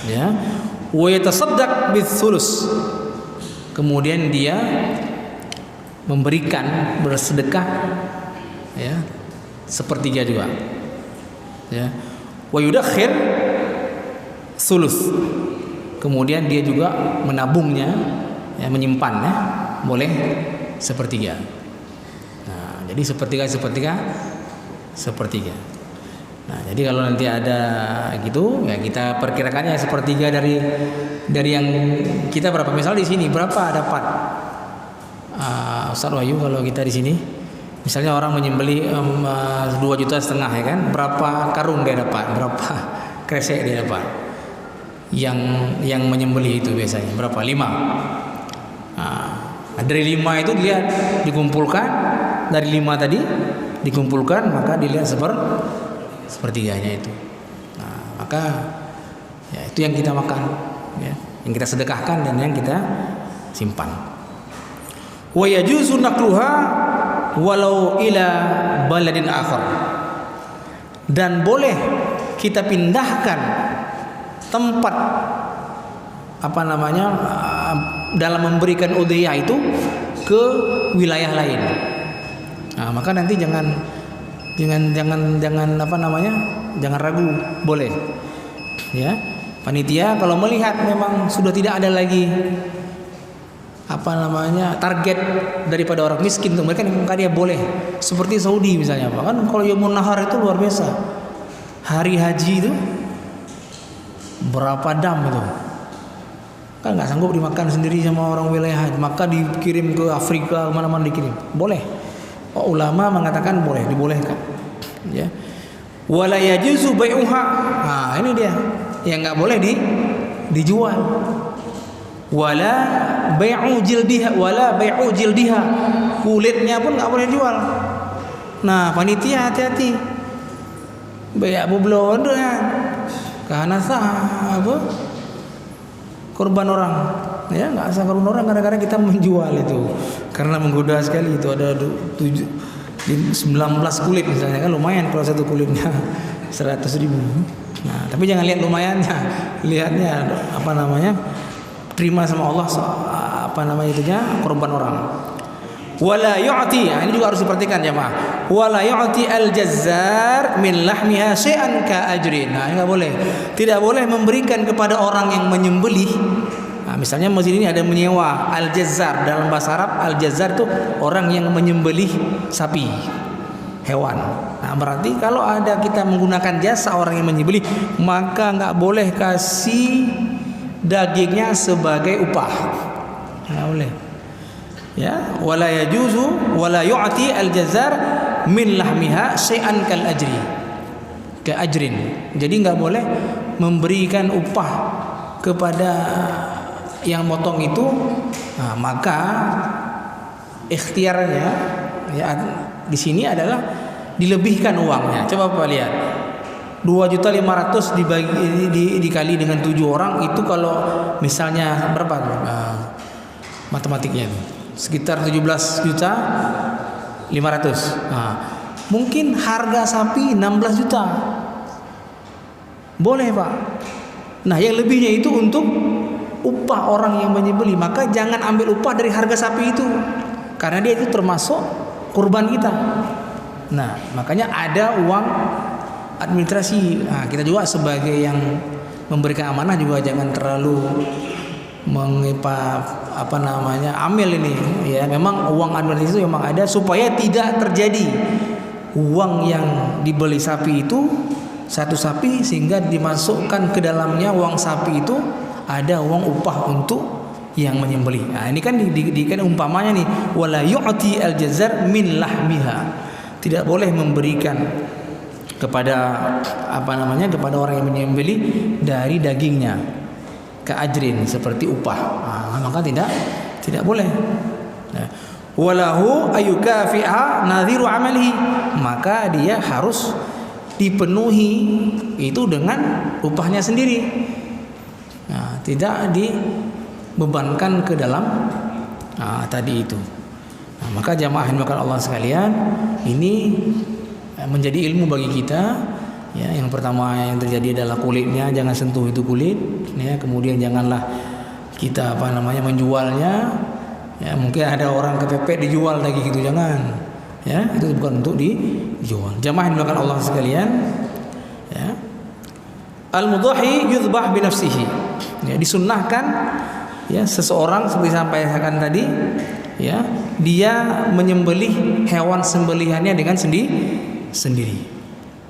Speaker 1: ya. Wa yatasaddaq bits-sulus. Kemudian dia memberikan, bersedekah, ya, sepertiga juga, ya. Wa yudakhir sulus. Kemudian dia juga menabungnya, ya, menyimpannya, boleh sepertiga. Nah, jadi sepertiga. Nah, jadi kalau nanti ada gitu, ya kita perkirakannya sepertiga dari yang kita berapa. Misal di sini berapa dapat, Ustaz Wahyu, kalau kita di sini, misalnya orang menyembeli 2,5 juta ya kan, berapa karung dia dapat, berapa kresek dia dapat, yang menyembeli itu biasanya berapa? 5. Nah, dari 5 itu dilihat, dikumpulkan dari 5 tadi dikumpulkan, maka dilihat sepertiganya itu. Nah, maka ya itu yang kita makan, ya, yang kita sedekahkan dan yang kita simpan. Wa yajuzu naqluha walau ila baladin akhar. Dan boleh kita pindahkan tempat dalam memberikan udhiyah itu ke wilayah lain. Nah, maka nanti jangan jangan ragu, boleh, ya. Panitia kalau melihat memang sudah tidak ada lagi target daripada orang miskin untuk mereka, maka dia boleh. Seperti Saudi misalnya, kan kalau Yaumun Nahar itu luar biasa, hari haji itu berapa dam itu, kan nggak sanggup dimakan sendiri sama orang wilayah haji, maka dikirim ke Afrika, kemana-mana dikirim, boleh. Ulama mengatakan boleh, dibolehkan, ya. Wala yajuzu bai'uha. Nah, ini dia yang nggak boleh dijual. Wala bai'u jildiha, kulitnya pun nggak boleh dijual. Nah, panitia hati-hati, banyak belum ya, karena korban orang, ya, nggak asal korban orang gara-gara kita menjual itu, karena menggoda sekali itu. Ada 19 kulit misalnya, kan lumayan kalau satu kulitnya 100.000. Nah, tapi jangan lihat lumayannya, lihatnya terima sama Allah korban orang. Wala yu'ti, ini juga harus diperhatikan jemaah. Wala yu'ti al-jazzar min lahmiha syai'an ka ajrin. Nah, enggak boleh. Tidak boleh memberikan kepada orang yang menyembelih. Nah, misalnya masjid ini ada menyewa al-jazzar. Dalam bahasa Arab al-jazzar itu orang yang menyembelih sapi, hewan. Nah, berarti kalau ada kita menggunakan jasa orang yang menyembelih, maka enggak boleh kasih dagingnya sebagai upah. Enggak boleh. Ya, wala yajuzu wala yu'ti al-jazzar min lahmiha syai'an kal ajri. Ke ajrin. Jadi enggak boleh memberikan upah kepada yang motong itu. Nah, maka ikhtiarnya, ya, di sini adalah dilebihkan uangnya. Coba Bapak lihat. 2.500.000 dikali dengan 7 orang itu, kalau misalnya berapa matematiknya itu? Sekitar 17.500.000. Nah, mungkin harga sapi 16 juta. Boleh, Pak. Nah, yang lebihnya itu untuk upah orang yang menyembelih. Maka jangan ambil upah dari harga sapi itu, karena dia itu termasuk kurban kita. Nah, makanya ada uang administrasi. Nah, kita juga sebagai yang memberikan amanah juga jangan terlalu ambil ini ya. Memang uang administrasi itu memang ada supaya tidak terjadi uang yang dibeli sapi itu satu sapi sehingga dimasukkan ke dalamnya uang sapi itu ada uang upah untuk yang menyembelih. Nah, ini kan kan umpamanya nih, wala yu'ti al-jazar min lahmiha. Tidak boleh memberikan kepada kepada orang yang menyembelih dari dagingnya ke ajrin seperti upah. Nah, maka tidak boleh. Nah, walahu ayukafi'a nadhiru amalihi, maka dia harus dipenuhi itu dengan upahnya sendiri. Nah, tidak dibebankan ke dalam tadi itu. Nah, maka jamaah yang dimuliakan Allah sekalian, ini menjadi ilmu bagi kita. Ya, yang pertama yang terjadi adalah kulitnya, jangan sentuh itu kulit. Ya, kemudian janganlah kita menjualnya. Ya, mungkin ada orang kepepet dijual lagi gitu, jangan. Ya, itu bukan untuk dijual. Jamaah yang dimuliakan Allah sekalian, ya. Al-mudhahi yudhbah bi nafsihi. Ya, disunnahkan ya seseorang seperti sampaikan tadi, ya, dia menyembelih hewan sembelihannya dengan sendiri.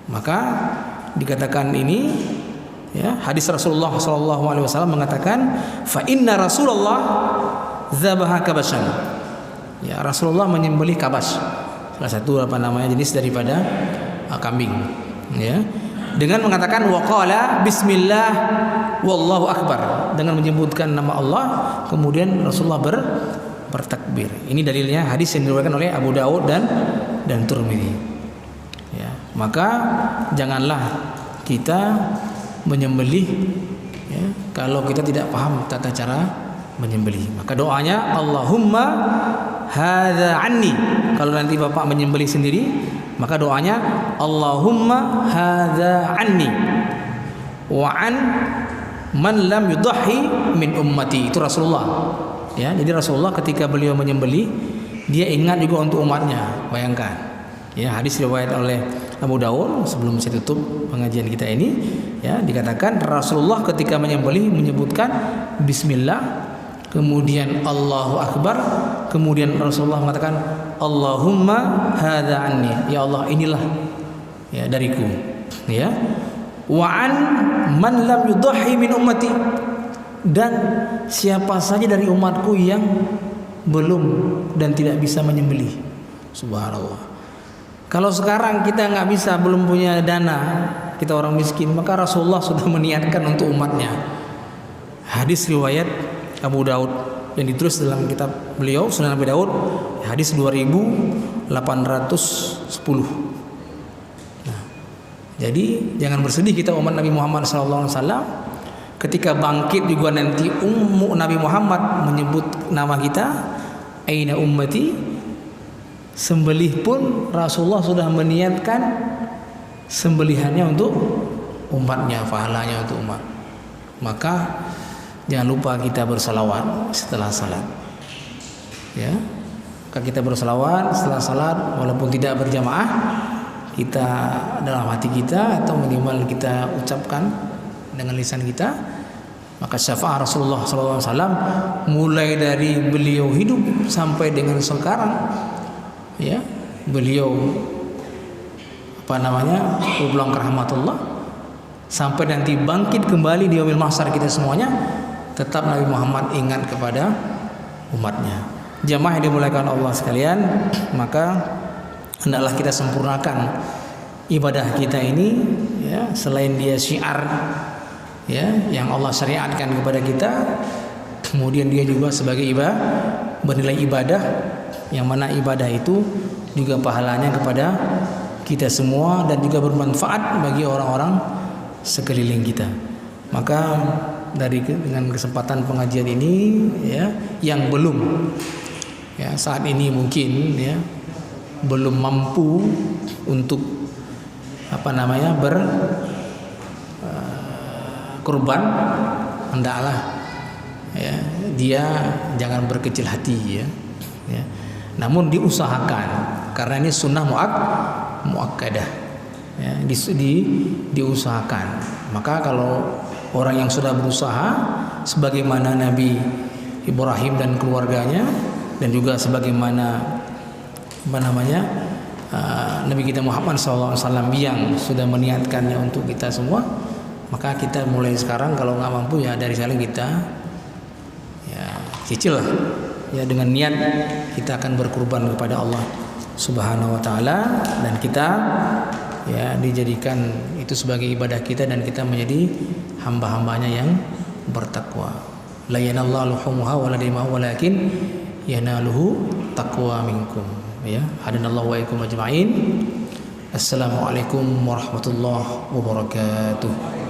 Speaker 1: Maka dikatakan ini ya, hadis Rasulullah SAW mengatakan fa inna Rasulullah dzabaha kabasan. Ya, Rasulullah menyembelih kabas, salah satu jenis daripada kambing, ya, dengan mengatakan waqala bismillah wallahu akbar, dengan menyebutkan nama Allah kemudian Rasulullah bertakbir. Ini dalilnya hadis yang diriwayatkan oleh Abu Daud dan Tirmidzi. Ya, maka janganlah kita menyembelih ya, kalau kita tidak paham tata cara menyembelih. Maka doanya Allahumma hadza anni. Kalau nanti Bapak menyembelih sendiri, maka doanya Allahumma hadza anni wa an man lam yudhi min ummati. Itu Rasulullah. Ya, jadi Rasulullah ketika beliau menyembelih, dia ingat juga untuk umatnya. Bayangkan. Ya, hadis riwayat oleh Abu Daud. Sebelum saya tutup pengajian kita ini, ya, dikatakan Rasulullah ketika menyembelih menyebutkan bismillah, kemudian Allahu akbar, kemudian Rasulullah mengatakan Allahumma hadza anni, ya Allah inilah ya dariku, ya, wa an man lam yudhi min ummati, dan siapa saja dari umatku yang belum dan tidak bisa menyembelih. Subhanallah. Kalau sekarang kita nggak bisa, belum punya dana, kita orang miskin, maka Rasulullah sudah meniatkan untuk umatnya. Hadis riwayat Abu Daud yang ditulis dalam kitab beliau Sunan Abi Daud, hadis 2810. Nah, jadi jangan bersedih kita umat Nabi Muhammad SAW. Ketika bangkit juga nanti ummu Nabi Muhammad menyebut nama kita, aina ummati, sembelih pun Rasulullah sudah meniatkan sembelihannya untuk umatnya, pahalanya untuk umat. Maka jangan lupa kita bersalawat setelah salat. Ya, kita bersalawat setelah salat, walaupun tidak berjamaah, kita dalam hati kita atau minimal kita ucapkan dengan lisan kita. Maka syafaat Rasulullah SAW mulai dari beliau hidup sampai dengan sekarang, ya, beliau pulang ke rahmatullah sampai nanti bangkit kembali di yaumil mahsyar kita semuanya, tetap Nabi Muhammad ingat kepada umatnya. Jamaah yang dimuliakan Allah sekalian, maka hendaklah kita sempurnakan ibadah kita ini, ya, selain dia syiar ya yang Allah syariatkan kepada kita, kemudian dia juga sebagai bernilai ibadah, yang mana ibadah itu juga pahalanya kepada kita semua dan juga bermanfaat bagi orang-orang sekeliling kita. Maka dengan kesempatan pengajian ini, ya, yang belum, ya, saat ini mungkin, ya, belum mampu untuk kurban, hendaklah, ya, dia jangan berkecil hati, ya. Namun diusahakan, karena ini sunnah muakkadah, ya, diusahakan. Maka kalau orang yang sudah berusaha sebagaimana Nabi Ibrahim dan keluarganya, dan juga sebagaimana Nabi kita Muhammad SAW yang sudah meniatkannya untuk kita semua. Maka kita mulai sekarang kalau nggak mampu ya dari sekarang kita ya cicil lah ya, dengan niat kita akan berkurban kepada Allah Subhanahu wa taala, dan kita ya dijadikan itu sebagai ibadah kita, dan kita menjadi hamba-hambanya yang bertakwa. La yanallahu luhumuha wala dimahu walakin yanaluhu taqwa minkum. Ya, hadanallahu wa iyyakum ajma'in. Assalamualaikum warahmatullahi wabarakatuh.